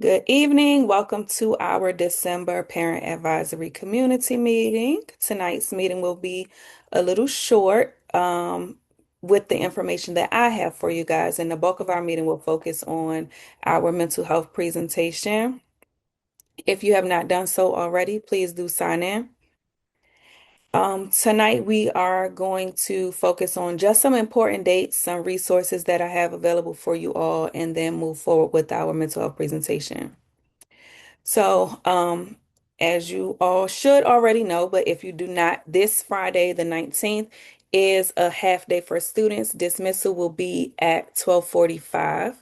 Good evening. Welcome to our December Parent Advisory Community Meeting. Tonight's meeting will be a little short with the information that I have for you guys, and the bulk of our meeting will focus on our mental health presentation. If you have not done so already, please do sign in. Tonight we are going to focus on just some important dates, some resources that I have available for you all, and then move forward with our mental health presentation. So, as you all should already know, but if you do not, this Friday, the 19th, is a half day for students. Dismissal will be at 12:45.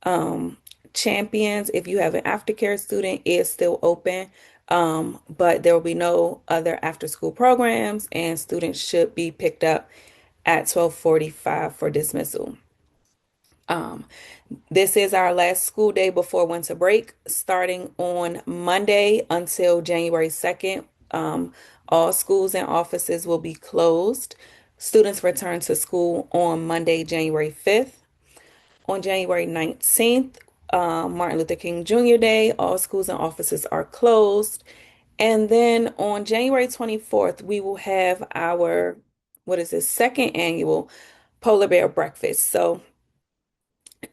Um, Champions, if you have an aftercare student, is still open, but there will be no other after school programs, and students should be picked up at 12:45 for dismissal. Um, this is our last school day before winter break, starting on Monday until January 2nd. All schools and offices will be closed. Students return to school on Monday, January 5th. On January 19th, Martin Luther King Jr. Day, all schools and offices are closed. And then on January 24th, we will have our, what is this, second annual Polar Bear Breakfast. So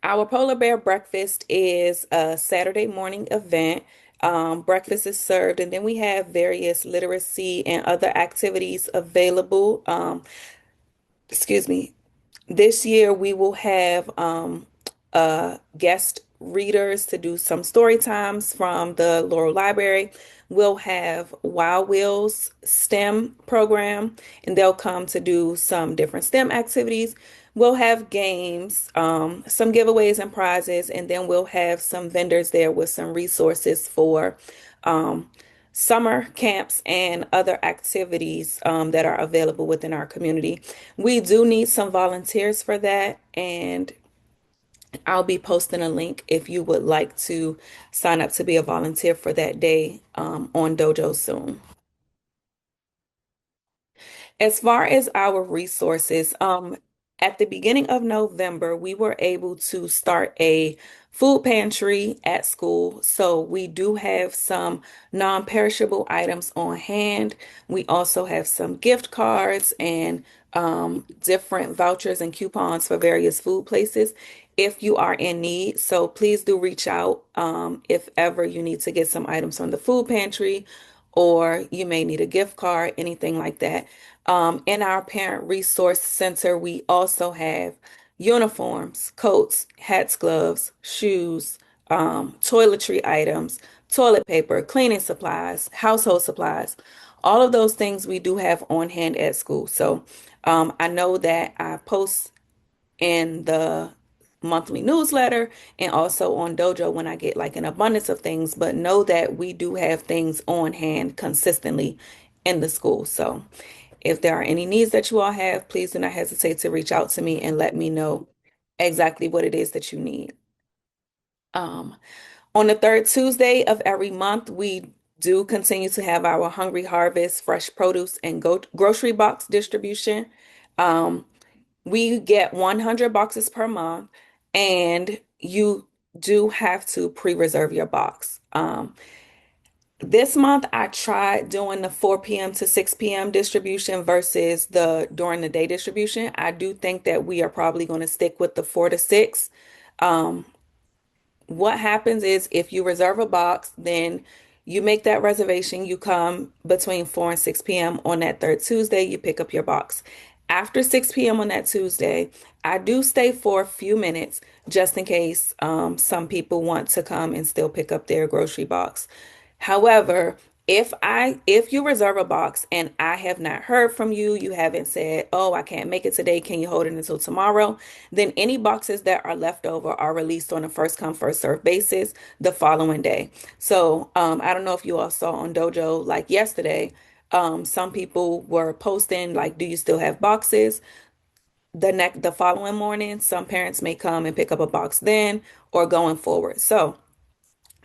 our Polar Bear Breakfast is a Saturday morning event. Breakfast is served, and then we have various literacy and other activities available. Excuse me. This year we will have guest readers to do some story times from the Laurel Library. We'll have Wild Wheels STEM program, and they'll come to do some different STEM activities. We'll have games, some giveaways and prizes, and then we'll have some vendors there with some resources for um, summer camps and other activities that are available within our community. We do need some volunteers for that, and I'll be posting a link if you would like to sign up to be a volunteer for that day on Dojo soon. As far as our resources, at the beginning of November, we were able to start a food pantry at school. So we do have some non-perishable items on hand. We also have some gift cards and different vouchers and coupons for various food places if you are in need. So please do reach out if ever you need to get some items from the food pantry or you may need a gift card, anything like that. In our Parent Resource Center, we also have uniforms, coats, hats, gloves, shoes, toiletry items, toilet paper, cleaning supplies, household supplies. All of those things we do have on hand at school. So I know that I post in the monthly newsletter and also on Dojo when I get like an abundance of things, but know that we do have things on hand consistently in the school. So if there are any needs that you all have, please do not hesitate to reach out to me and let me know exactly what it is that you need. Um, on the third Tuesday of every month, we do continue to have our Hungry Harvest fresh produce and grocery box distribution. Um, we get 100 boxes per month, and you do have to pre-reserve your box. This month, I tried doing the 4 p.m. to 6 p.m. distribution versus the during the day distribution. I do think that we are probably going to stick with the 4 to 6. Um, what happens is if you reserve a box, then you make that reservation. You come between 4 and 6 p.m. on that third Tuesday, you pick up your box. After 6 p.m. on that Tuesday, I do stay for a few minutes just in case some people want to come and still pick up their grocery box. However, if you reserve a box and I have not heard from you, you haven't said, "Oh, I can't make it today. Can you hold it until tomorrow?" Then any boxes that are left over are released on a first come, first served basis the following day. So, I don't know if you all saw on Dojo like yesterday, some people were posting like, "Do you still have boxes?" The following morning, some parents may come and pick up a box then or going forward. So,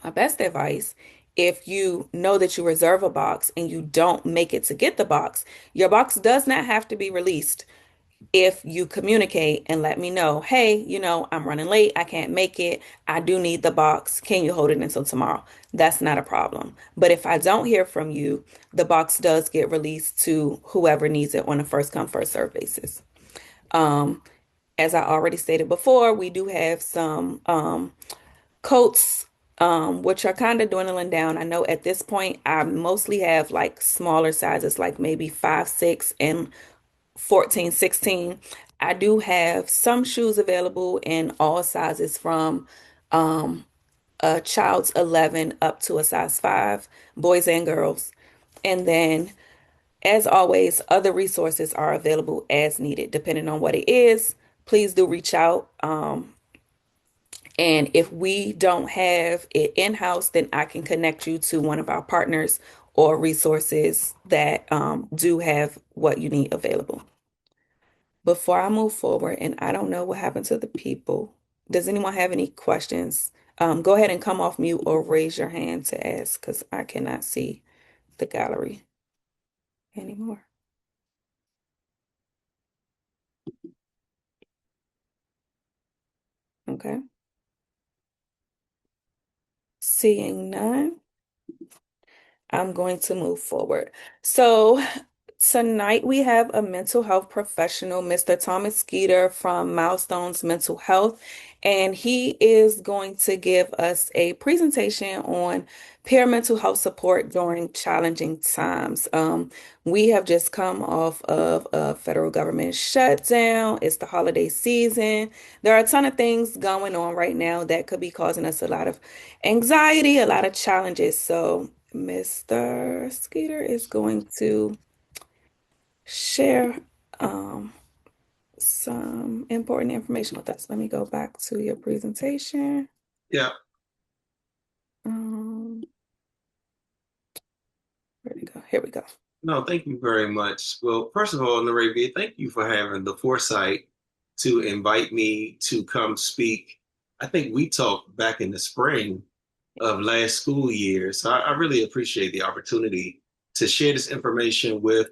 my best advice, if you know that you reserve a box and you don't make it to get the box, your box does not have to be released. If you communicate and let me know, hey, I'm running late, I can't make it, I do need the box, can you hold it until tomorrow? That's not a problem. But if I don't hear from you, the box does get released to whoever needs it on a first come, first serve basis. Um, as I already stated before, we do have some coats, which are kind of dwindling down. I know at this point I mostly have like smaller sizes, like maybe 5, 6, and 14, 16. I do have some shoes available in all sizes from a child's 11 up to a size 5, boys and girls. And then, as always, other resources are available as needed, depending on what it is. Please do reach out. And if we don't have it in-house, then I can connect you to one of our partners or resources that do have what you need available. Before I move forward, and I don't know what happened to the people, does anyone have any questions? Go ahead and come off mute or raise your hand to ask because I cannot see the gallery anymore. Okay. Seeing none, I'm going to move forward. So tonight we have a mental health professional, Mr. Thomas Skeeter from Milestones Mental Health, and he is going to give us a presentation on peer mental health support during challenging times. We have just come off of a federal government shutdown. It's the holiday season. There are a ton of things going on right now that could be causing us a lot of anxiety, a lot of challenges. So Mr. Skeeter is going to share um, some important information with us. Let me go back to your presentation. Yeah. Um, where'd it go? Here we go. No, thank you very much. Well, first of all, Narabia, thank you for having the foresight to invite me to come speak. I think we talked back in the spring of last school year. So I really appreciate the opportunity to share this information with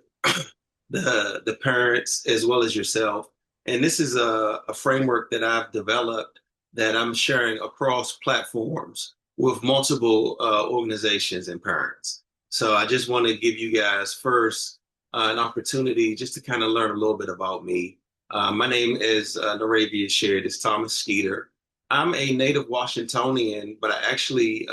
the parents as well as yourself. And this is a framework that I've developed that I'm sharing across platforms with multiple organizations and parents. So I just want to give you guys first an opportunity just to kind of learn a little bit about me. My name is Narabia shared, is Thomas Skeeter. I'm a native Washingtonian, but I actually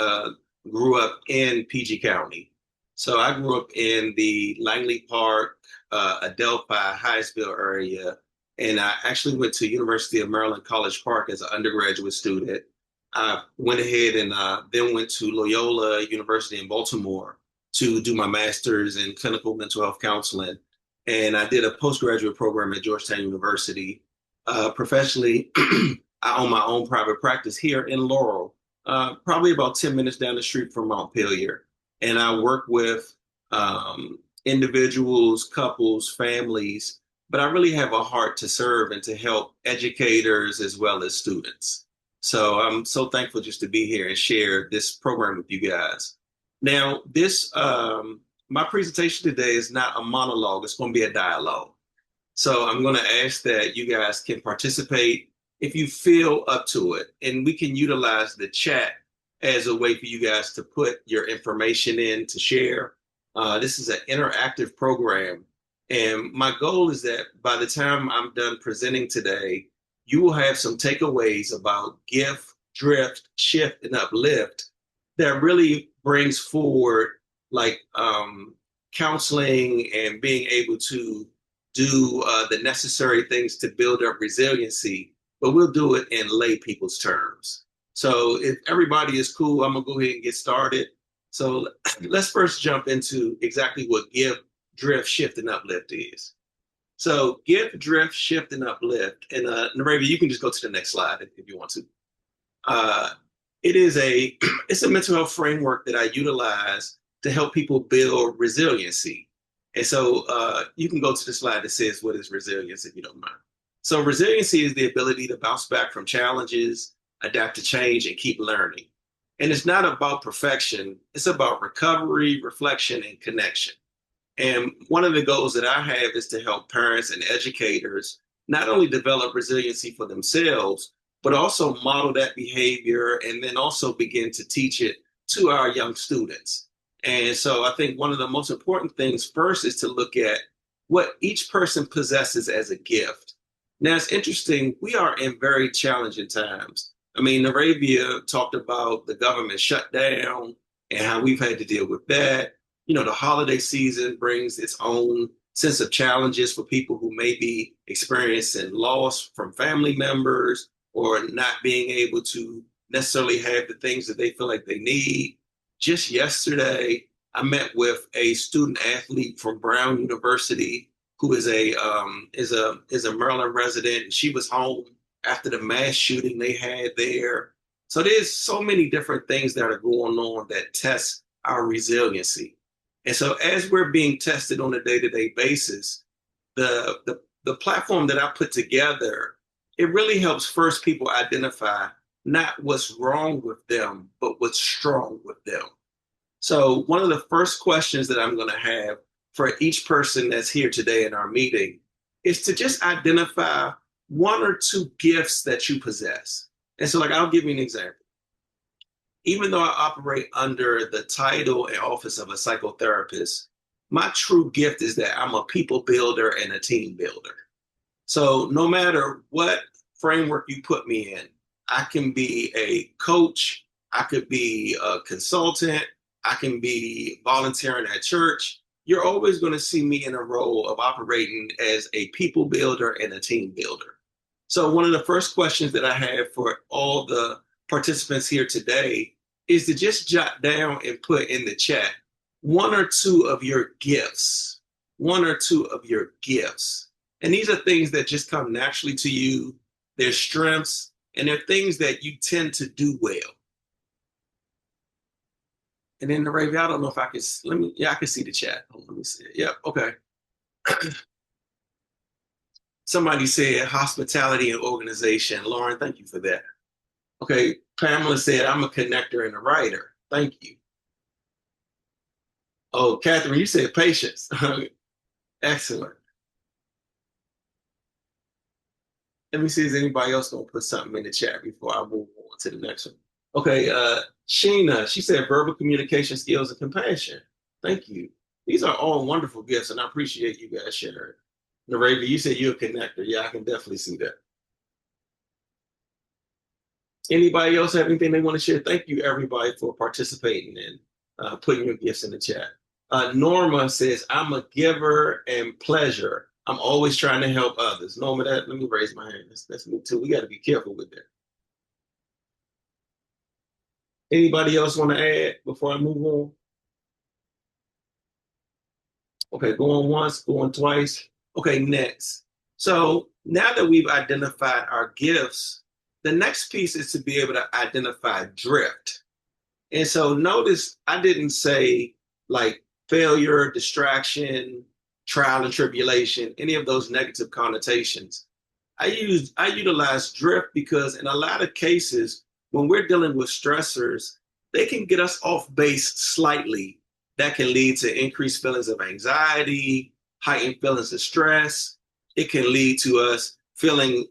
grew up in PG County. So I grew up in the Langley Park, Adelphi, Hyattsville area, and I actually went to University of Maryland College Park as an undergraduate student. I went ahead and then went to Loyola University in Baltimore to do my master's in clinical mental health counseling. And I did a postgraduate program at Georgetown University. Professionally, I own my own private practice here in Laurel, probably about 10 minutes down the street from Montpelier. And I work with individuals, couples, families, but I really have a heart to serve and to help educators as well as students. So I'm so thankful just to be here and share this program with you guys. Now, my presentation today is not a monologue, it's going to be a dialogue. So I'm going to ask that you guys can participate if you feel up to it. And we can utilize the chat as a way for you guys to put your information in to share. This is an interactive program. And my goal is that by the time I'm done presenting today, you will have some takeaways about gift, drift, shift, and uplift that really brings forward like counseling and being able to do the necessary things to build up resiliency, but we'll do it in lay people's terms. So if everybody is cool, I'm gonna go ahead and get started. So let's first jump into exactly what give, drift, shift, and uplift is. So give, drift, shift, and uplift. And Narabia, you can just go to the next slide if you want to. Uh, it is it's a mental health framework that I utilize to help people build resiliency. And so you can go to the slide that says what is resilience if you don't mind. So resiliency is the ability to bounce back from challenges, adapt to change, and keep learning. And it's not about perfection, it's about recovery, reflection, and connection. And one of the goals that I have is to help parents and educators not only develop resiliency for themselves, but also model that behavior and then also begin to teach it to our young students. And so I think one of the most important things first is to look at what each person possesses as a gift. Now, it's interesting, we are in very challenging times. I mean, Arabia talked about the government shutdown and how we've had to deal with that. You know, the holiday season brings its own sense of challenges for people who may be experiencing loss from family members or not being able to necessarily have the things that they feel like they need. Just yesterday, I met with a student athlete from Brown University who is a Maryland resident. And she was home after the mass shooting they had there. So there's so many different things that are going on that test our resiliency. And so as we're being tested on a day-to-day basis, the platform that I put together, it really helps first people identify not what's wrong with them, but what's strong with them. So one of the first questions that I'm going to have for each person that's here today in our meeting is to just identify one or two gifts that you possess. And so, like, I'll give you an example. Even though I operate under the title and office of a psychotherapist, my true gift is that I'm a people builder and a team builder. So no matter what framework you put me in, I can be a coach, I could be a consultant, I can be volunteering at church. You're always going to see me in a role of operating as a people builder and a team builder. So one of the first questions that I have for all the participants here today is to just jot down and put in the chat one or two of your gifts, one or two of your gifts. And these are things that just come naturally to you. They're strengths and they're things that you tend to do well. And then the Raven, I don't know if I can, I can see the chat. Let me see it. Yep, okay. Somebody said hospitality and organization. Lauren, thank you for that. Okay, Pamela said, I'm a connector and a writer. Thank you. Oh, Catherine, you said patience. Excellent. Let me see if anybody else gonna put something in the chat before I move on to the next one. Okay, Sheena, she said verbal communication skills and compassion. Thank you. These are all wonderful gifts, and I appreciate you guys sharing. Naravia, you said you're a connector. Yeah, I can definitely see that. Anybody else have anything they want to share? Thank you, everybody, for participating and putting your gifts in the chat. Norma says, I'm a giver and pleasure. I'm always trying to help others. Norma, let me raise my hand. That's me too. We got to be careful with that. Anybody else want to add before I move on? Okay, going once, going twice. Okay, next. So now that we've identified our gifts, the next piece is to be able to identify drift. And so notice I didn't say like failure, distraction, trial and tribulation, any of those negative connotations. I utilize drift because in a lot of cases, when we're dealing with stressors, they can get us off base slightly. That can lead to increased feelings of anxiety, heightened feelings of stress. It can lead to us feeling,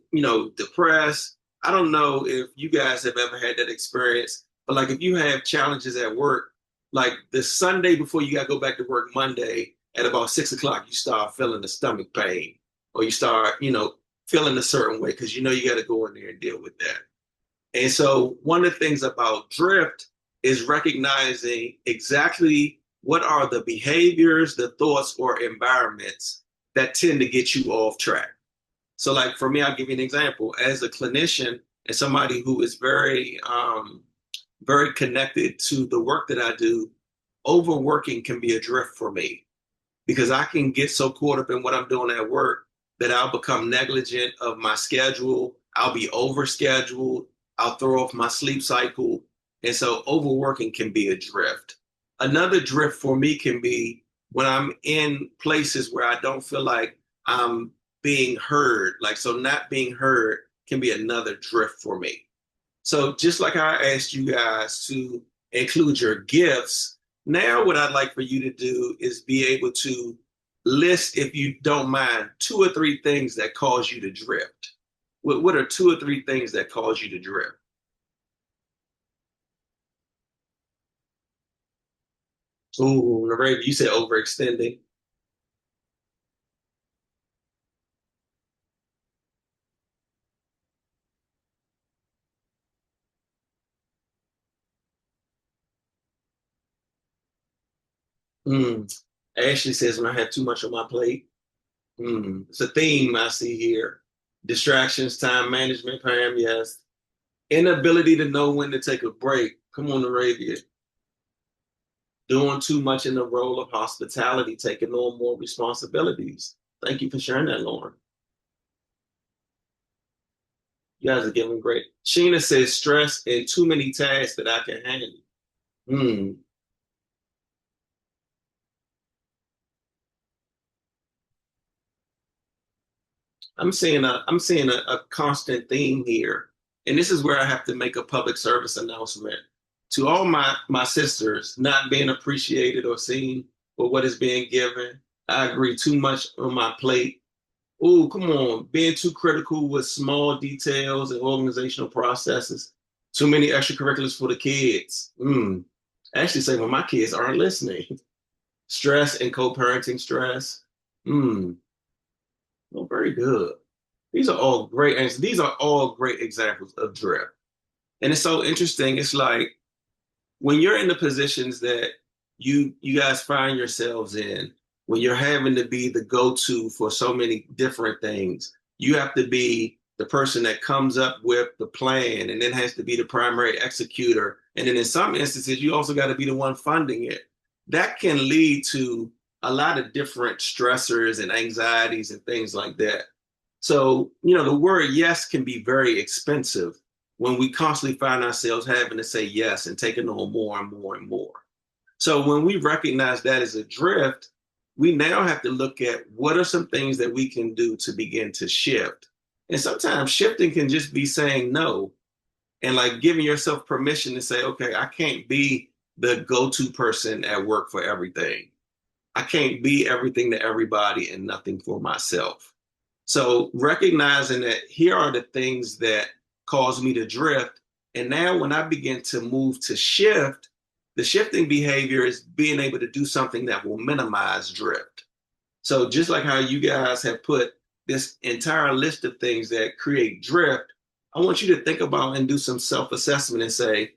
depressed. I don't know if you guys have ever had that experience, but like if you have challenges at work, like the Sunday before you got to go back to work Monday at about 6 o'clock, you start feeling the stomach pain or you start, feeling a certain way because you got to go in there and deal with that. And so one of the things about drift is recognizing exactly what are the behaviors, the thoughts, or environments that tend to get you off track. So like for me, I'll give you an example. As a clinician and somebody who is very, very connected to the work that I do, overworking can be a drift for me because I can get so caught up in what I'm doing at work that I'll become negligent of my schedule. I'll be overscheduled. I'll throw off my sleep cycle. And so overworking can be a drift. Another drift for me can be when I'm in places where I don't feel like I'm being heard. Like, so not being heard can be another drift for me. So just like I asked you guys to include your gifts, now what I'd like for you to do is be able to list, if you don't mind, two or three things that cause you to drift. What are two or three things that cause you to drift? Ooh, Narrator, you said overextending. Mm. Ashley says when I have too much on my plate. Mm. It's a theme I see here. Distractions, time management, Pam, yes. Inability to know when to take a break. Come on, Arabia. Doing too much in the role of hospitality, taking on more responsibilities. Thank you for sharing that, Lauren. You guys are giving great. Sheena says stress and too many tasks that I can handle. Hmm. I'm seeing a constant theme here. And this is where I have to make a public service announcement to all my sisters not being appreciated or seen for what is being given. I agree, too much on my plate. Oh, come on, being too critical with small details and organizational processes. Too many extracurriculars for the kids. I actually say when my kids aren't listening. Stress and co-parenting stress. Hmm. Well, very good. These are all great answers. These are all great examples of drift. And it's so interesting. It's like when you're in the positions that you guys find yourselves in, when you're having to be the go-to for so many different things, you have to be the person that comes up with the plan and then has to be the primary executor. And then in some instances, you also got to be the one funding it. That can lead to a lot of different stressors and anxieties and things like that. So, the word yes can be very expensive when we constantly find ourselves having to say yes and taking on more and more and more. So when we recognize that as a drift, we now have to look at what are some things that we can do to begin to shift. And sometimes shifting can just be saying no and like giving yourself permission to say, okay, I can't be the go-to person at work for everything. I can't be everything to everybody and nothing for myself. So recognizing that here are the things that cause me to drift. And now when I begin to move to shift, the shifting behavior is being able to do something that will minimize drift. So just like how you guys have put this entire list of things that create drift, I want you to think about and do some self-assessment and say,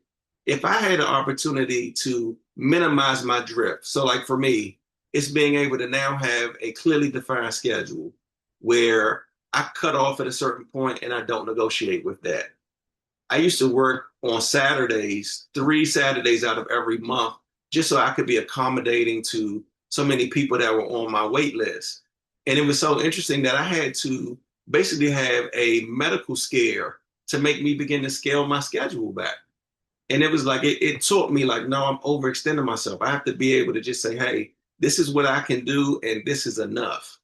if I had an opportunity to minimize my drift, so like for me, it's being able to now have a clearly defined schedule where I cut off at a certain point and I don't negotiate with that. I used to work on Saturdays, 3 Saturdays out of every month, just so I could be accommodating to so many people that were on my wait list. And it was so interesting that I had to basically have a medical scare to make me begin to scale my schedule back. And it was like, it taught me, like, no, I'm overextending myself. I have to be able to just say, hey, this is what I can do, and this is enough.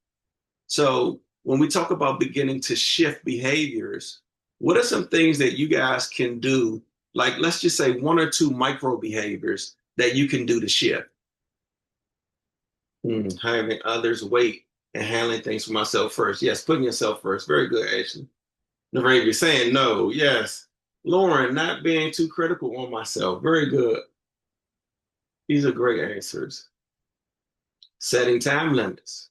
So when we talk about beginning to shift behaviors, what are some things that you guys can do? Like, let's just say one or two micro behaviors that you can do to shift. Having others wait and handling things for myself first. Yes, putting yourself first. Very good, Ashley. Narrator saying no. Yes. Lauren, not being too critical on myself. Very good. These are great answers. Setting time limits.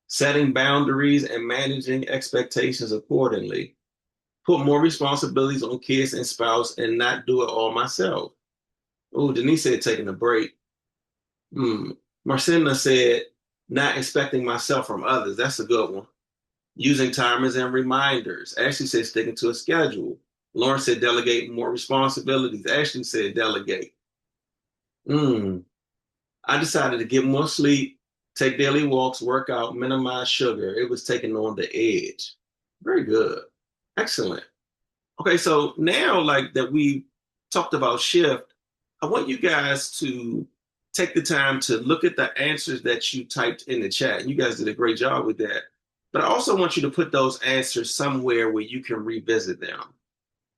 Setting boundaries and managing expectations accordingly. Put more responsibilities on kids and spouse and not do it all myself. Oh, Denise said taking a break. Marcinda said not expecting myself from others. That's a good one. Using timers and reminders. Ashley said sticking to a schedule. Lauren said delegate more responsibilities. Ashley said delegate. Mm. I decided to get more sleep, take daily walks, work out, minimize sugar. It was taking on the edge. Very good. Excellent. Okay, so now like that we talked about shift, I want you guys to take the time to look at the answers that you typed in the chat. You guys did a great job with that. But I also want you to put those answers somewhere where you can revisit them.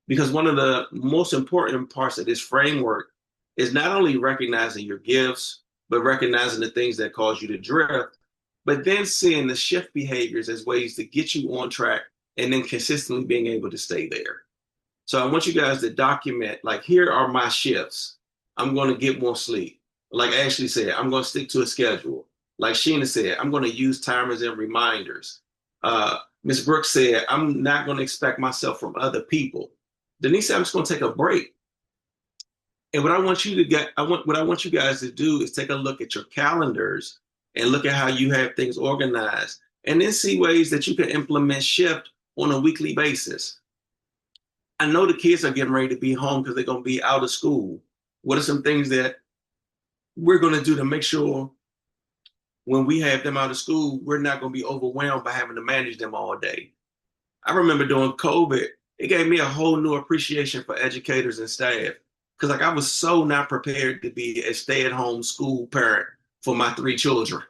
Because one of the most important parts of this framework is not only recognizing your gifts, but recognizing the things that cause you to drift, but then seeing the shift behaviors as ways to get you on track and then consistently being able to stay there. So I want you guys to document, like, here are my shifts. I'm going to get more sleep. Like Ashley said, I'm going to stick to a schedule. Like Sheena said, I'm going to use timers and reminders. Ms. Brooks said, I'm not going to expect myself from other people. Denise said, I'm just going to take a break. And what I want you to get, what I want you guys to do is take a look at your calendars and look at how you have things organized, and then see ways that you can implement shift on a weekly basis. I know the kids are getting ready to be home because they're going to be out of school. What are some things that we're going to do to make sure when we have them out of school, we're not going to be overwhelmed by having to manage them all day? I remember during COVID, it gave me a whole new appreciation for educators and staff because, like, I was so not prepared to be a stay-at-home school parent for my three children.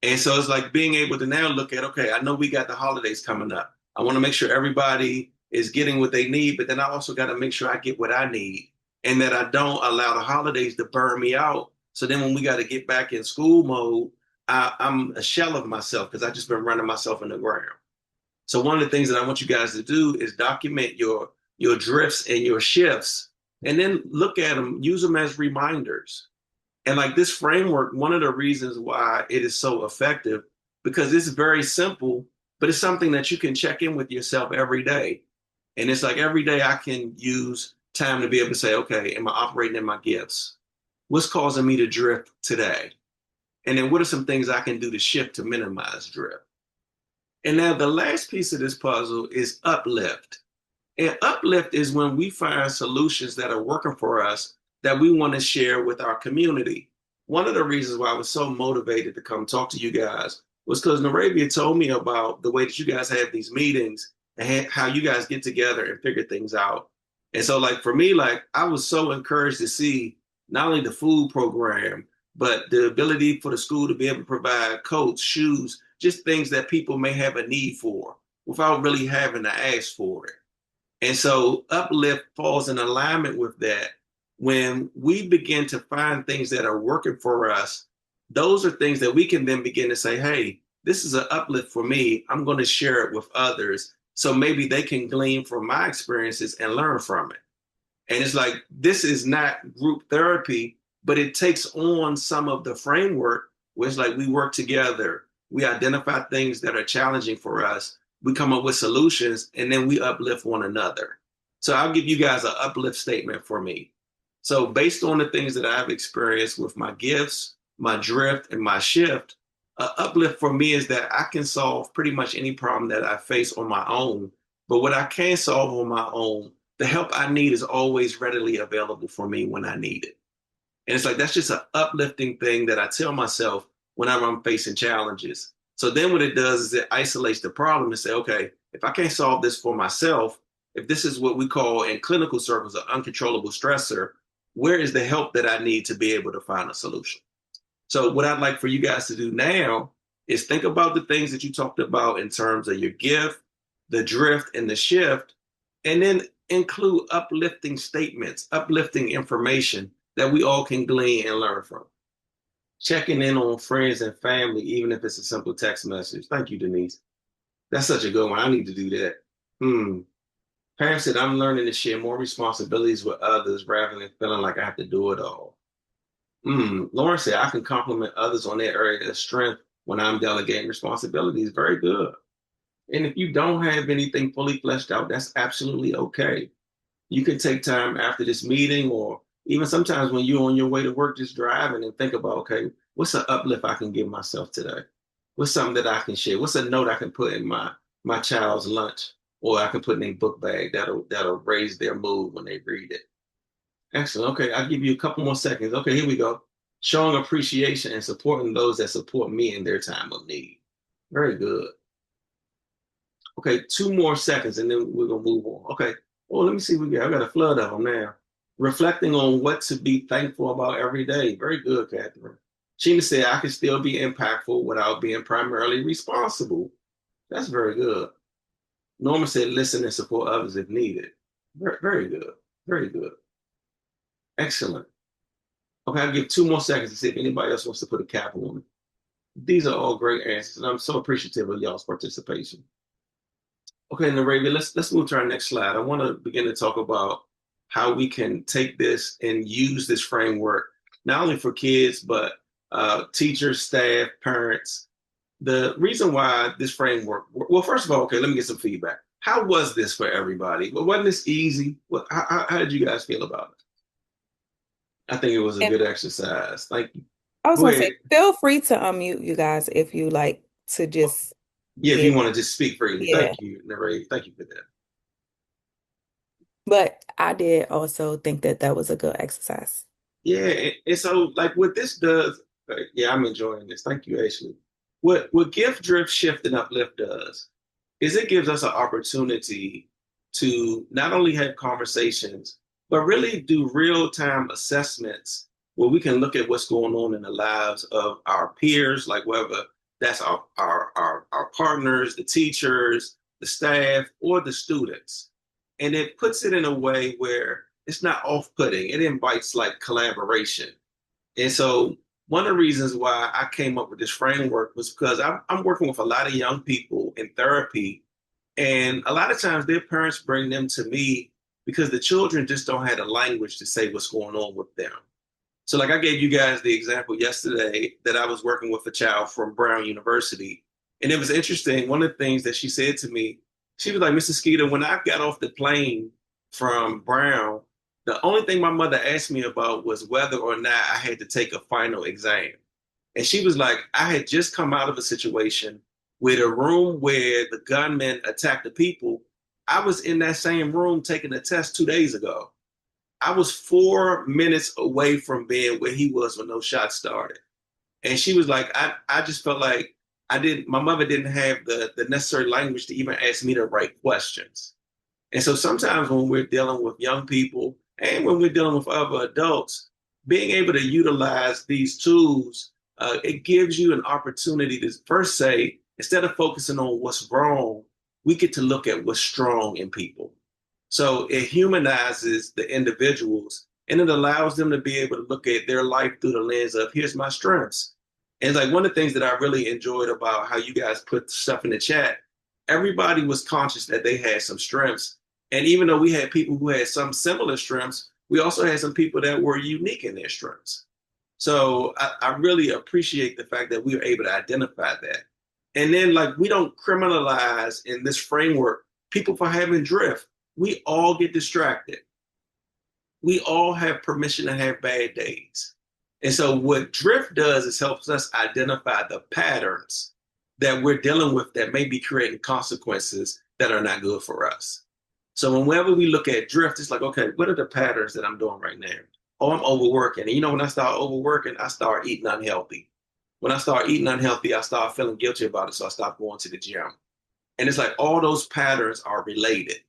And so it's like being able to now look at, okay, I know we got the holidays coming up. I want to make sure everybody is getting what they need, but then I also got to make sure I get what I need and that I don't allow the holidays to burn me out. So then when we got to get back in school mode, I'm a shell of myself because I've just been running myself in the ground. So one of the things that I want you guys to do is document your drifts and your shifts, and then look at them, use them as reminders. And like this framework, one of the reasons why it is so effective, because it's very simple, but it's something that you can check in with yourself every day. And it's like every day I can use time to be able to say, okay, am I operating in my gifts? What's causing me to drift today? And then what are some things I can do to shift to minimize drift? And now the last piece of this puzzle is uplift. And uplift is when we find solutions that are working for us that we want to share with our community. One of the reasons why I was so motivated to come talk to you guys was because Narabia told me about the way that you guys have these meetings and how you guys get together and figure things out. And so, like, for me, like, I was so encouraged to see not only the food program, but the ability for the school to be able to provide coats, shoes, just things that people may have a need for without really having to ask for it. And so uplift falls in alignment with that. When we begin to find things that are working for us, those are things that we can then begin to say, hey, this is an uplift for me. I'm going to share it with others. So maybe they can glean from my experiences and learn from it. And it's like, this is not group therapy, but it takes on some of the framework where it's like we work together, we identify things that are challenging for us, we come up with solutions, and then we uplift one another. So I'll give you guys an uplift statement for me. So based on the things that I've experienced with my gifts, my drift, and my shift, an uplift for me is that I can solve pretty much any problem that I face on my own. But what I can't solve on my own, the help I need is always readily available for me when I need it. And it's like that's just an uplifting thing that I tell myself whenever I'm facing challenges. So then what it does is it isolates the problem and say, okay, if I can't solve this for myself, if this is what we call in clinical circles an uncontrollable stressor, where is the help that I need to be able to find a solution? So what I'd like for you guys to do now is think about the things that you talked about in terms of your gift, the drift, and the shift, and then include uplifting statements, uplifting information that we all can glean and learn from. Checking in on friends and family, even if it's a simple text message. Thank you, Denise. That's such a good one. I need to do that. Pam said, I'm learning to share more responsibilities with others rather than feeling like I have to do it all. Lauren said, I can compliment others on their area of strength when I'm delegating responsibilities. Very good. And if you don't have anything fully fleshed out, that's absolutely okay. You can take time after this meeting, or even sometimes when you're on your way to work, just driving and think about, okay, what's an uplift I can give myself today? What's something that I can share? What's a note I can put in my child's lunch, or I can put in a book bag that'll raise their mood when they read it. Excellent. Okay, I'll give you a couple more seconds. Okay, here we go. Showing appreciation and supporting those that support me in their time of need. Very good. Okay, 2 more seconds and then we're gonna move on. Okay. Oh, let me see what we got. I got a flood of them now. Reflecting on what to be thankful about every day. Very good, Catherine. Sheena said, I can still be impactful without being primarily responsible. That's very good. Norma said, listen and support others if needed. Very, very good. Very good. Excellent. Okay, I'll give 2 more seconds to see if anybody else wants to put a cap on it. These are all great answers, and I'm so appreciative of y'all's participation. Okay, Naravia, let's move to our next slide. I want to begin to talk about how we can take this and use this framework, not only for kids, but teachers, staff, parents. The reason why this framework, well, first of all, okay, let me get some feedback. How was this for everybody? Well, wasn't this easy? How did you guys feel about it? I think it was a And good exercise. Thank you. I was Go gonna say, ahead. feel free to unmute you guys if you like to just Yeah, if give, you want to just speak freely. yeah. Thank you, Narave. Thank you for that. But I did also think that that was a good exercise. Yeah, and so like what this does, yeah, I'm enjoying this. Thank you, Ashley. What Gift Drift Shift and Uplift does is it gives us an opportunity to not only have conversations, but really do real-time assessments where we can look at what's going on in the lives of our peers, like whether that's our partners, the teachers, the staff, or the students. And it puts it in a way where it's not off-putting. It invites like collaboration. And so one of the reasons why I came up with this framework was because I'm working with a lot of young people in therapy, and a lot of times their parents bring them to me because the children just don't have the language to say what's going on with them. So, like I gave you guys the example yesterday that I was working with a child from Brown University. And it was interesting. One of the things that she said to me, she was like, Mrs. Skeeter, when I got off the plane from Brown, the only thing my mother asked me about was whether or not I had to take a final exam. And she was like, I had just come out of a situation with a room where the gunman attacked the people. I was in that same room taking a test 2 days ago. I was 4 minutes away from being where he was when those shots started. And she was like, I just felt like my mother didn't have the necessary language to even ask me the right questions. And so sometimes when we're dealing with young people and when we're dealing with other adults, being able to utilize these tools, it gives you an opportunity to first say, instead of focusing on what's wrong, we get to look at what's strong in people. So it humanizes the individuals and it allows them to be able to look at their life through the lens of here's my strengths. And it's like one of the things that I really enjoyed about how you guys put stuff in the chat, everybody was conscious that they had some strengths. And even though we had people who had some similar strengths, we also had some people that were unique in their strengths. So I really appreciate the fact that we were able to identify that. And then, like, we don't criminalize in this framework people for having drift. We all get distracted. We all have permission to have bad days. And so, what drift does is helps us identify the patterns that we're dealing with that may be creating consequences that are not good for us. So, whenever we look at drift, it's like, okay, what are the patterns that I'm doing right now? Oh, I'm overworking. And when I start overworking, I start eating unhealthy. When I start eating unhealthy, I start feeling guilty about it. So I stop going to the gym. And it's like all those patterns are related.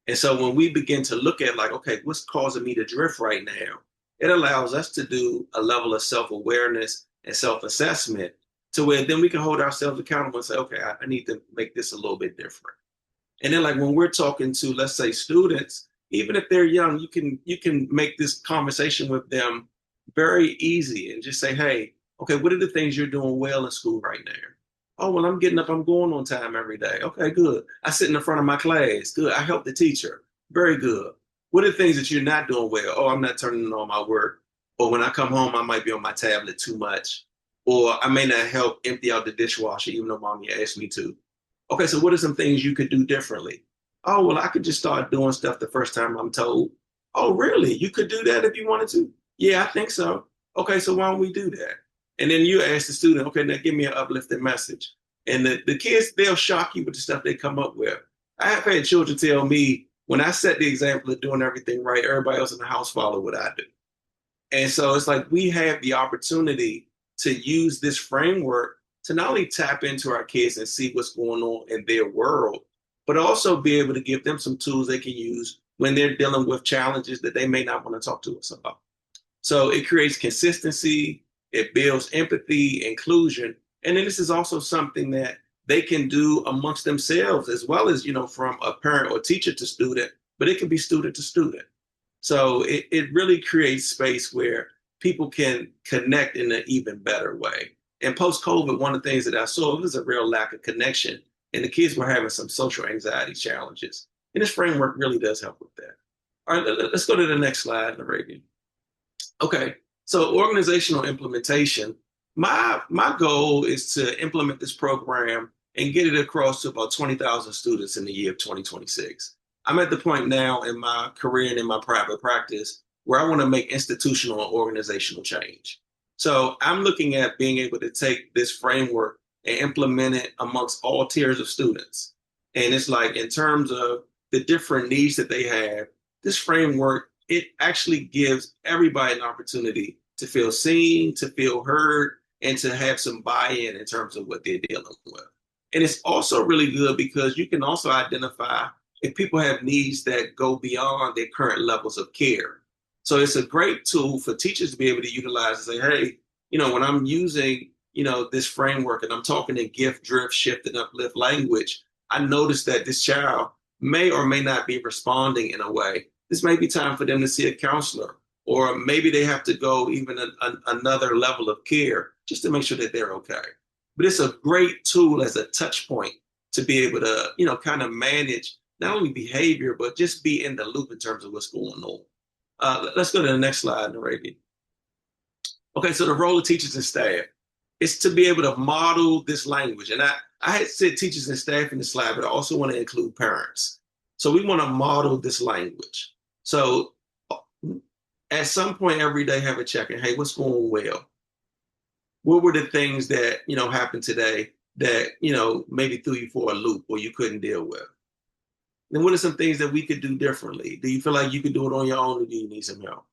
And so when we begin to look at like, okay, what's causing me to drift right now? It allows us to do a level of self-awareness and self-assessment to where then we can hold ourselves accountable and say, okay, I need to make this a little bit different. And then like when we're talking to, let's say, students, even if they're young, you can make this conversation with them very easy and just say, hey, okay, what are the things you're doing well in school right now? Oh, well, I'm getting up, I'm going on time every day. Okay, good. I sit in the front of my class. Good. I help the teacher. Very good. What are the things that you're not doing well? Oh, I'm not turning in all my work. Or when I come home, I might be on my tablet too much. Or I may not help empty out the dishwasher, even though mommy asked me to. Okay, so what are some things you could do differently? Oh, well, I could just start doing stuff the first time I'm told. Oh, really? You could do that if you wanted to? Yeah, I think so. Okay, so why don't we do that? And then you ask the student, okay, now give me an uplifting message. And the kids, they'll shock you with the stuff they come up with. I have had children tell me when I set the example of doing everything right, everybody else in the house follow what I do. And so it's like we have the opportunity to use this framework to not only tap into our kids and see what's going on in their world, but also be able to give them some tools they can use when they're dealing with challenges that they may not want to talk to us about. So it creates consistency, it builds empathy, inclusion. And then this is also something that they can do amongst themselves as well as, from a parent or teacher to student, but it can be student to student. So it really creates space where people can connect in an even better way. And post COVID, one of the things that I saw was a real lack of connection, and the kids were having some social anxiety challenges. And this framework really does help with that. All right, let's go to the next slide, Arabian. Okay, so organizational implementation. My goal is to implement this program and get it across to about 20,000 students in the year of 2026. I'm at the point now in my career and in my private practice where I want to make institutional and organizational change. So I'm looking at being able to take this framework and implement it amongst all tiers of students. And it's like in terms of the different needs that they have, this framework, it actually gives everybody an opportunity to feel seen, to feel heard, and to have some buy-in in terms of what they're dealing with. And it's also really good because you can also identify if people have needs that go beyond their current levels of care. So it's a great tool for teachers to be able to utilize and say, hey, when I'm using, this framework and I'm talking in gift, drift, shift, and uplift language, I notice that this child may or may not be responding in a way. This may be time for them to see a counselor, or maybe they have to go even another level of care just to make sure that they're okay. But it's a great tool as a touch point to be able to, kind of manage not only behavior, but just be in the loop in terms of what's going on. Let's go to the next slide, Narrative. Okay, so the role of teachers and staff is to be able to model this language. And I had said teachers and staff in the slide, but I also want to include parents. So we want to model this language. So at some point every day, have a check-in. Hey, what's going well? What were the things that, happened today that, maybe threw you for a loop or you couldn't deal with? Then what are some things that we could do differently? Do you feel like you could do it on your own or do you need some help?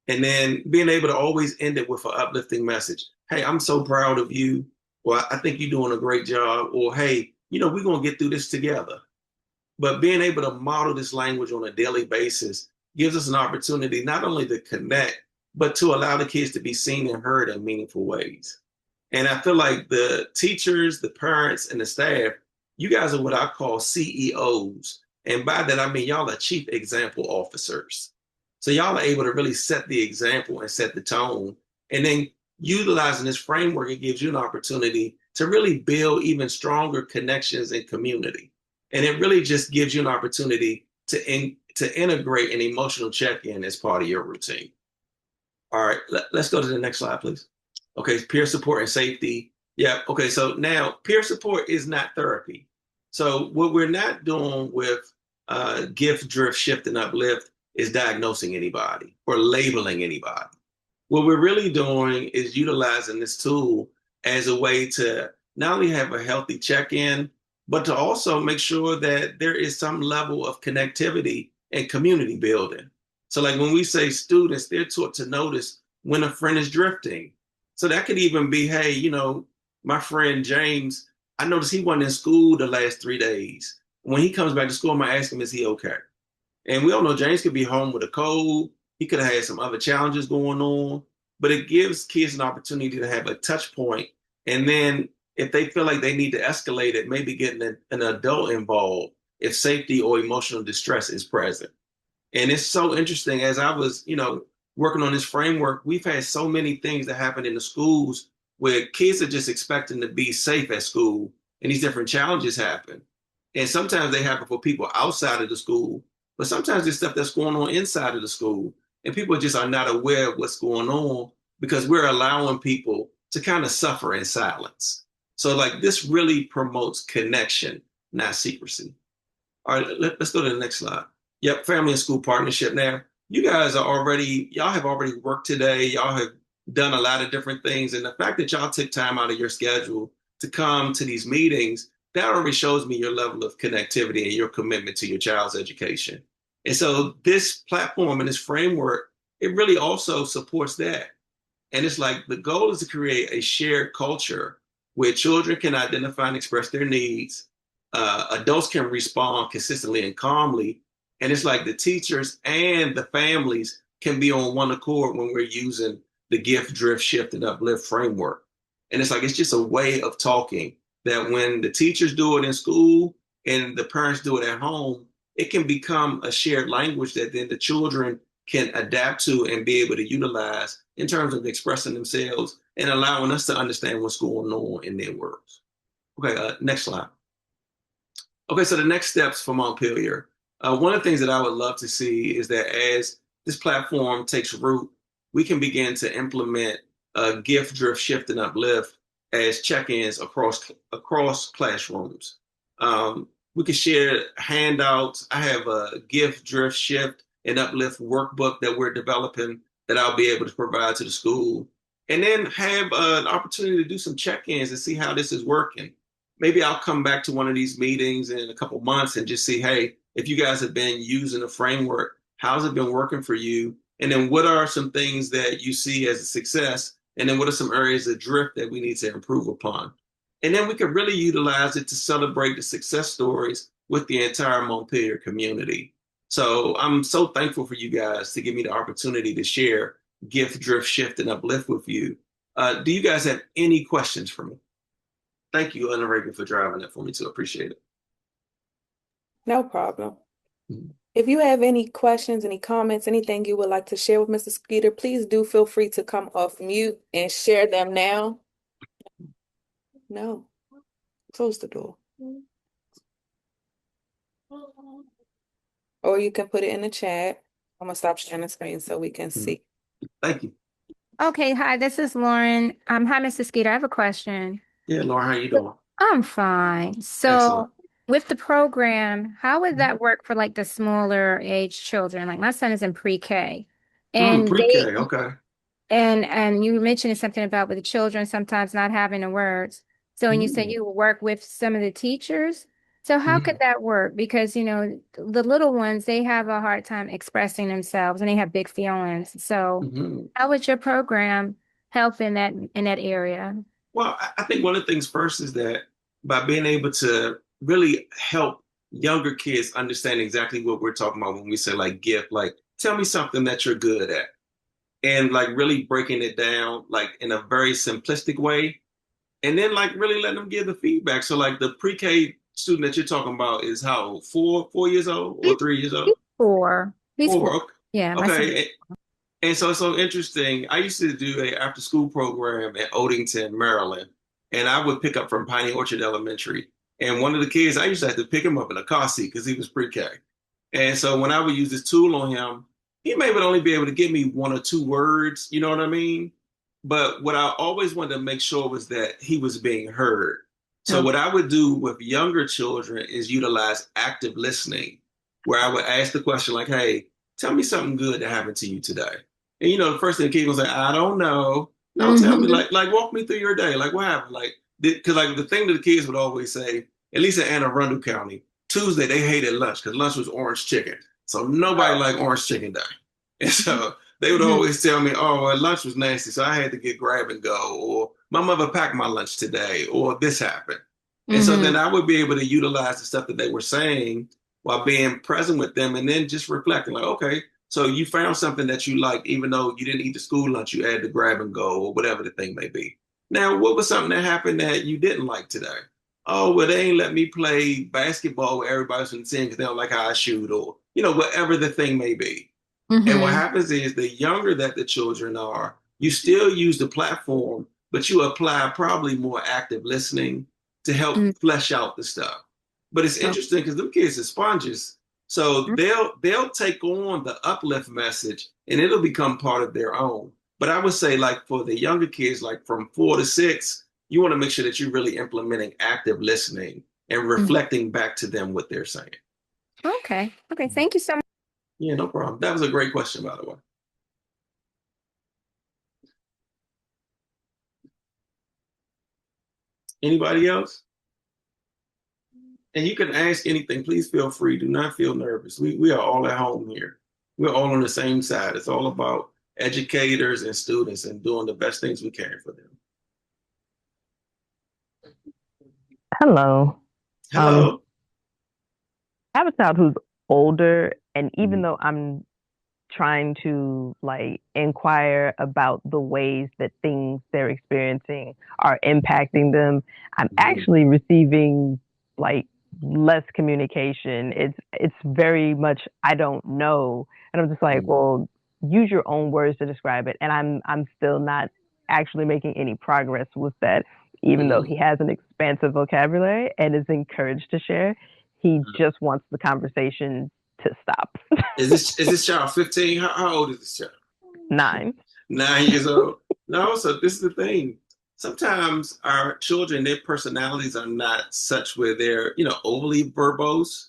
And then being able to always end it with an uplifting message. Hey, I'm so proud of you. Or I think you're doing a great job. Or, hey, we're going to get through this together. But being able to model this language on a daily basis gives us an opportunity not only to connect, but to allow the kids to be seen and heard in meaningful ways. And I feel like the teachers, the parents, and the staff, you guys are what I call CEOs. And by that, I mean y'all are chief example officers. So y'all are able to really set the example and set the tone. And then utilizing this framework, it gives you an opportunity to really build even stronger connections in community. And it really just gives you an opportunity to integrate an emotional check-in as part of your routine. All right, let's go to the next slide, please. Okay, peer support and safety. Yeah, okay, so now peer support is not therapy. So what we're not doing with gift, drift, shift, and uplift is diagnosing anybody or labeling anybody. What we're really doing is utilizing this tool as a way to not only have a healthy check-in, but to also make sure that there is some level of connectivity and community building. So like when we say students, they're taught to notice when a friend is drifting. So that could even be, hey, my friend James, I noticed he wasn't in school the last 3 days. When he comes back to school, I'm gonna ask him, is he okay? And we all know James could be home with a cold. He could have had some other challenges going on, but it gives kids an opportunity to have a touch point. And then if they feel like they need to escalate it, maybe getting an adult involved if safety or emotional distress is present. And it's so interesting as I was, working on this framework, we've had so many things that happen in the schools where kids are just expecting to be safe at school and these different challenges happen. And sometimes they happen for people outside of the school, but sometimes there's stuff that's going on inside of the school and people just are not aware of what's going on because we're allowing people to kind of suffer in silence. So like this really promotes connection, not secrecy. All right, let's go to the next slide. Yep, family and school partnership. Now, y'all have already worked today. Y'all have done a lot of different things. And the fact that y'all took time out of your schedule to come to these meetings, that already shows me your level of connectivity and your commitment to your child's education. And so this platform and this framework, it really also supports that. And it's like the goal is to create a shared culture where children can identify and express their needs. Adults can respond consistently and calmly. And it's like the teachers and the families can be on one accord when we're using the gift, drift, shift, and uplift framework. And it's like, it's just a way of talking that when the teachers do it in school and the parents do it at home, it can become a shared language that then the children can adapt to and be able to utilize in terms of expressing themselves and allowing us to understand what's going on in their worlds. Okay, next slide. Okay, so the next steps for Montpelier. One of the things that I would love to see is that as this platform takes root, we can begin to implement gift, drift, shift, and uplift as check-ins across classrooms. We can share handouts. I have a gift, drift, shift, and uplift workbook that we're developing that I'll be able to provide to the school, and then have an opportunity to do some check-ins and see how this is working. Maybe I'll come back to one of these meetings in a couple months and just see, hey, if you guys have been using the framework, how's it been working for you? And then what are some things that you see as a success? And then what are some areas of drift that we need to improve upon? And then we could really utilize it to celebrate the success stories with the entire Montpelier community. So I'm so thankful for you guys to give me the opportunity to share gift, drift, shift, and uplift with you. Do you guys have any questions for me? Thank you, Anna Reagan, for driving that for me too. Appreciate it. No problem. Mhm. If you have any questions, any comments, anything you would like to share with Mr. Skeeter, please do feel free to come off mute and share them now. No, close the door. Or you can put it in the chat. I'm gonna stop sharing the screen so we can Mhm. see. Thank you. Okay, hi, this is Lauren. Hi, Mr. Skeeter. I have a question. Yeah, Laura, how you doing? I'm fine. Excellent. So, with the program, how would that work for like the smaller age children? Like my son is in pre-K, and they Pre-K, okay. and you mentioned something about with the children sometimes not having the words. So, and you said Mm, you work with some of the teachers. So, how could mm, that work? Because, the little ones, they have a hard time expressing themselves and they have big feelings. So, mm. how would your program help in that area? Well, I think one of the things first is that by being able to really help younger kids understand exactly what we're talking about when we say like gift, like tell me something that you're good at, and like really breaking it down like in a very simplistic way, and then like really letting them give the feedback. So like the pre-K student that you're talking about is how old? 4 years old or 3 years old? He's four. He's four. 4. Yeah, my son. Okay. And so it's so interesting. I used to do a after school program at Odenton, Maryland, and I would pick up from Piney Orchard Elementary. And one of the kids, I used to have to pick him up in a car seat because he was pre-K. And so when I would use this tool on him, he may would only be able to give me one or two words, you know what I mean? But what I always wanted to make sure was that he was being heard. So Okay. what I would do with younger children is utilize active listening, where I would ask the question like, hey, tell me something good that happened to you today. And the first thing the kid was like, I don't know. No, tell me, Hmm. like walk me through your day. Like what happened? Like, because like the thing that the kids would always say, at least in Anne Arundel County, Tuesday they hated lunch because lunch was orange chicken. So nobody liked orange chicken day. And so they would Hmm. always tell me, oh, well, lunch was nasty, so I had to get grab and go, or my mother packed my lunch today, or this happened. And so then Hmm. I would be able to utilize the stuff that they were saying while being present with them and then just reflecting, like, okay, so you found something that you liked, even though you didn't eat the school lunch, you had to grab and go, or whatever the thing may be. Now, what was something that happened that you didn't like today? Oh, well, they ain't let me play basketball with everybody from the team because they don't like how I shoot, or, whatever the thing may be. And what Hmm. happens is the younger that the children are, you still use the platform, but you apply probably more active listening to help flesh out the stuff. But it's interesting because them kids are sponges. So they'll take on the uplift message and it'll become part of their own. But I would say like for the younger kids, like from 4 to 6, you want to make sure that you're really implementing active listening and reflecting back to them what they're saying. Okay. Okay. Thank you so much. Yeah, no problem. That was a great question, by the way. Anybody else? And you can ask anything. Please feel free. Do not feel nervous. We are all at home here. We're all on the same side. It's all about educators and students and doing the best things we can for them. Hello. Um, Hello. I have a child who's older, and even Mhm. though I'm trying to like inquire about the ways that things they're experiencing are impacting them, I'm Mhm. actually receiving like less communication. It's very much I don't know. And I'm just like, Mhm. well, use your own words to describe it. And I'm still not actually making any progress with that, even though Mm-hmm. he has an expansive vocabulary and is encouraged to share. He just wants the conversation to stop. Is this child 15? How old is this child? 9. 9 years old? No, so this is the thing. Sometimes our children, their personalities are not such where they're, overly verbose.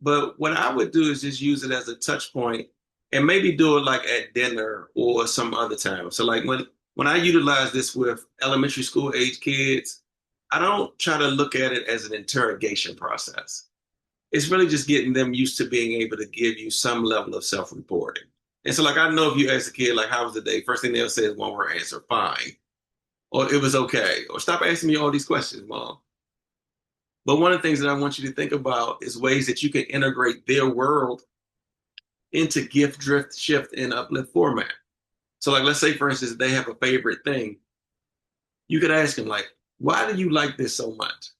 But what I would do is just use it as a touch point and maybe do it like at dinner or some other time. So like when I utilize this with elementary school age kids, I don't try to look at it as an interrogation process. It's really just getting them used to being able to give you some level of self-reporting. And so like I know if you ask a kid like how was the day, first thing they'll say is one word answer, fine. Or it was okay. Or stop asking me all these questions, mom. But one of the things that I want you to think about is ways that you can integrate their world into gift, drift, shift, and uplift format. So, like, let's say, for instance, they have a favorite thing. You could ask them, like, why do you like this so much?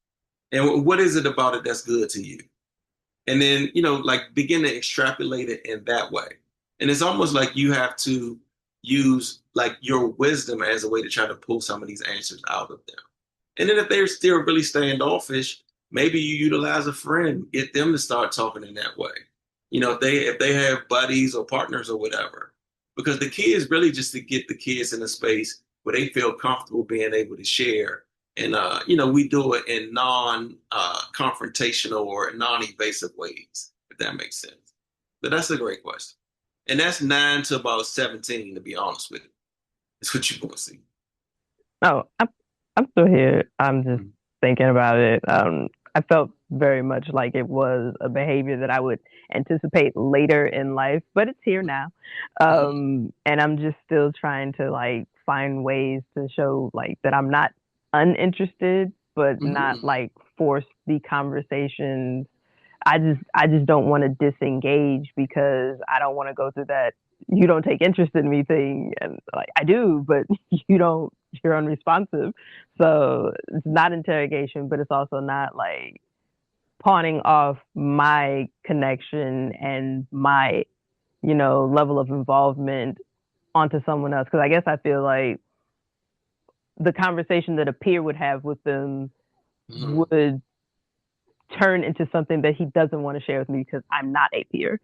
And what is it about it that's good to you? And then, like, begin to extrapolate it in that way. And it's almost like you have to use, like, your wisdom as a way to try to pull some of these answers out of them. And then if they're still really standoffish, maybe you utilize a friend, get them to start talking in that way. If they have buddies or partners or whatever. Because the key is really just to get the kids in a space where they feel comfortable being able to share. And we do it in non-confrontational or non-evasive ways, if that makes sense. But that's a great question. And that's 9 to about 17, to be honest with you. That's what you're going to see. Oh, I'm still here. I'm just thinking about it. I felt very much like it was a behavior that I would anticipate later in life, but it's here now. And I'm just still trying to like find ways to show like that I'm not uninterested, but not like force the conversations. I just don't want to disengage because I don't want to go through that you don't take interest in me thing, and like I do, but you don't, you're unresponsive. So it's not interrogation, but it's also not like pawning off my connection and my, level of involvement onto someone else. Because I guess I feel like the conversation that a peer would have with them would turn into something that he doesn't want to share with me because I'm not a peer.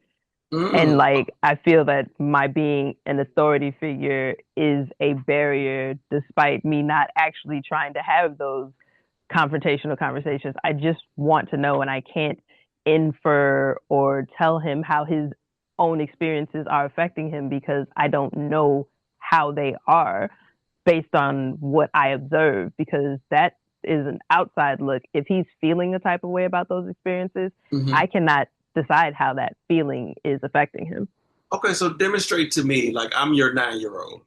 And like, I feel that my being an authority figure is a barrier despite me not actually trying to have those confrontational conversations. I just want to know, and I can't infer or tell him how his own experiences are affecting him because I don't know how they are based on what I observe, because that is an outside look. If he's feeling a type of way about those experiences, I cannot decide how that feeling is affecting him. Okay, so demonstrate to me, like I'm your 9-year-old.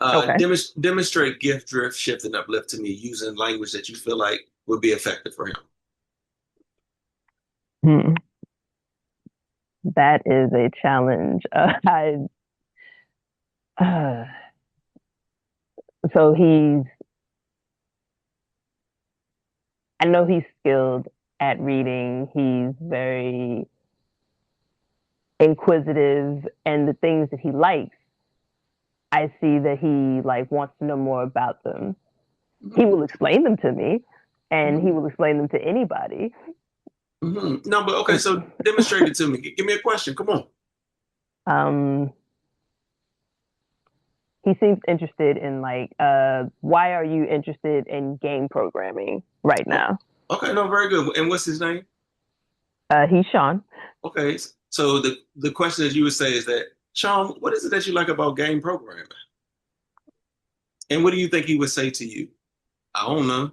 Okay. Demonstrate gift, drift, shift, and uplift to me using language that you feel like would be effective for him. That is a challenge. So I know he's skilled at reading. He's very inquisitive, and the things that he likes, I see that he like wants to know more about them. He will explain them to me, and he will explain them to anybody. No, but okay, so demonstrate it to me. Give me a question. Come on. Um, he seems interested in like, why are you interested in game programming right now? Okay, no, very good. And what's his name? He's Sean. Okay, so the question that you would say is that, Sean, what is it that you like about game programming? And what do you think he would say to you? I don't know.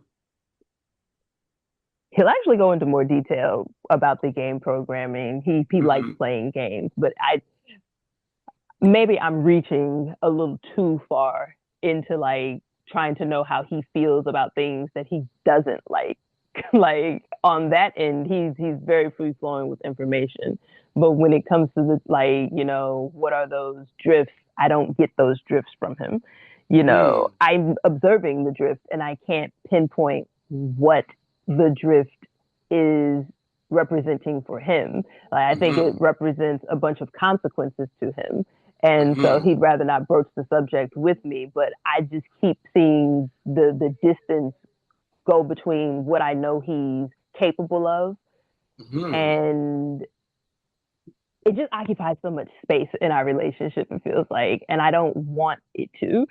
He'll actually go into more detail about the game programming. He likes playing games, but maybe I'm reaching a little too far into like trying to know how he feels about things that he doesn't like. Like on that end, he's very free flowing with information. But when it comes to the like, what are those drifts? I don't get those drifts from him. I'm observing the drift and I can't pinpoint what the drift is representing for him. Like, I think it represents a bunch of consequences to him. And so Hmm. he'd rather not broach the subject with me, but I just keep seeing the distance go between what I know he's capable of, Hmm. and it just occupies so much space in our relationship, it feels like, and I don't want it to.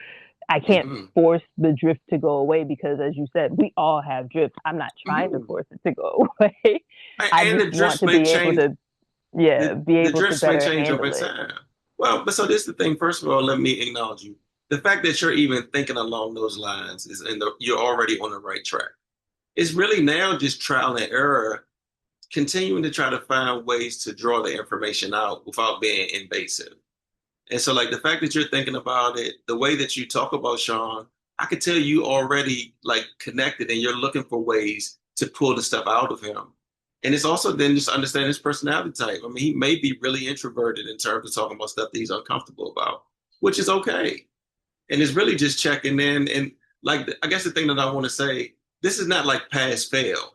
I can't Hmm. force the drift to go away because, as you said, we all have drifts. I'm not trying to Hmm. force it to go away. I And just the want drifts to may be able change. to, yeah, be The able to drifts may better change over handle it. time. Well, but so this is the thing. First of all, let me acknowledge you. The fact that you're even thinking along those lines is you're already on the right track. It's really now just trial and error, continuing to try to find ways to draw the information out without being invasive. And so, like the fact that you're thinking about it, the way that you talk about Sean, I could tell you already like connected and you're looking for ways to pull the stuff out of him. And it's also then just understanding his personality type. I mean, he may be really introverted in terms of talking about stuff that he's uncomfortable about, which is okay. And it's really just checking in. And like, I guess the thing that I want to say, this is not like pass fail.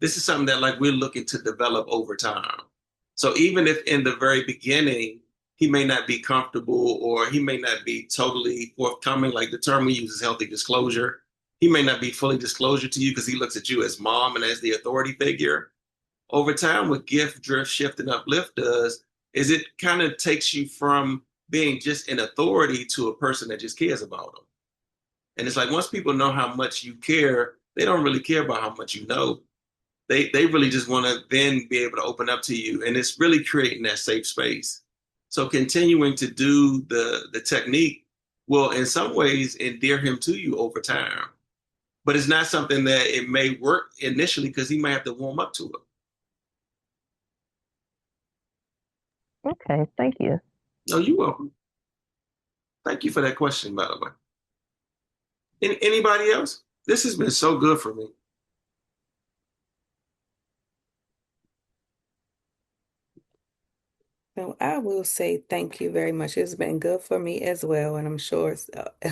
This is something that like we're looking to develop over time. So even if in the very beginning he may not be comfortable or he may not be totally forthcoming, like the term we use is healthy disclosure. He may not be fully disclosure to you because he looks at you as mom and as the authority figure. Over time, what gift, drift, shift, and uplift does is it kind of takes you from being just an authority to a person that just cares about them. And it's like once people know how much you care, they don't really care about how much you know. They really just want to then be able to open up to you, and it's really creating that safe space. So continuing to do the technique will in some ways endear him to you over time, but it's not something that it may work initially because he might have to warm up to it. Okay, thank you. No, you're welcome. Thank you for that question, by the way. Anybody else? This has been so good for me. So I will say thank you very much. It's been good for me as well, and I'm sure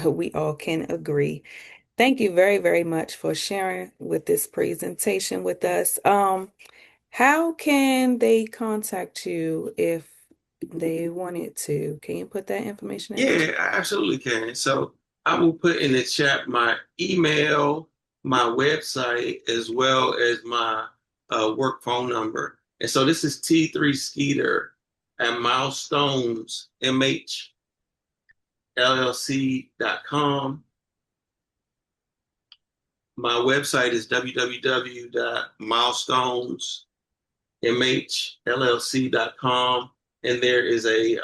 we all can agree. Thank you very, very much for sharing with this presentation with us. How can they contact you if they wanted to? Can you put that information in the Yeah, chat? I absolutely can. So I will put in the chat my email, my website, as well as my work phone number. And so this is T3 Skeeter at Milestones MHLLC.com. My website is www.milestonesmhllc.com, and there's a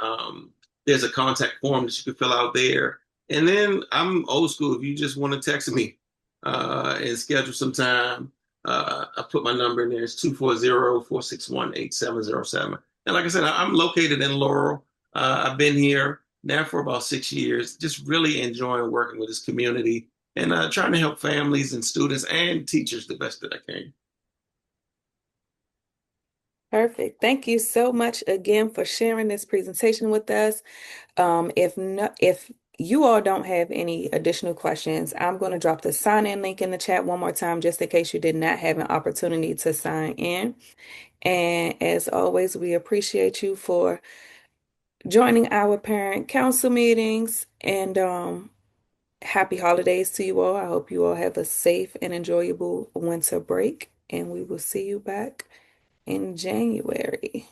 contact form that you can fill out there. And then I'm old school. If you just want to text me and schedule some time, I put my number in there. It's 240-461-8707. And like I said, I'm located in Laurel. I've been here now for about 6 years, just really enjoying working with this community and trying to help families and students and teachers the best that I can. Perfect. Thank you so much again for sharing this presentation with us. If you all don't have any additional questions, I'm going to drop the sign-in link in the chat one more time, just in case you did not have an opportunity to sign in. And as always, we appreciate you for joining our parent council meetings. And happy holidays to you all. I hope you all have a safe and enjoyable winter break. And we will see you back in January.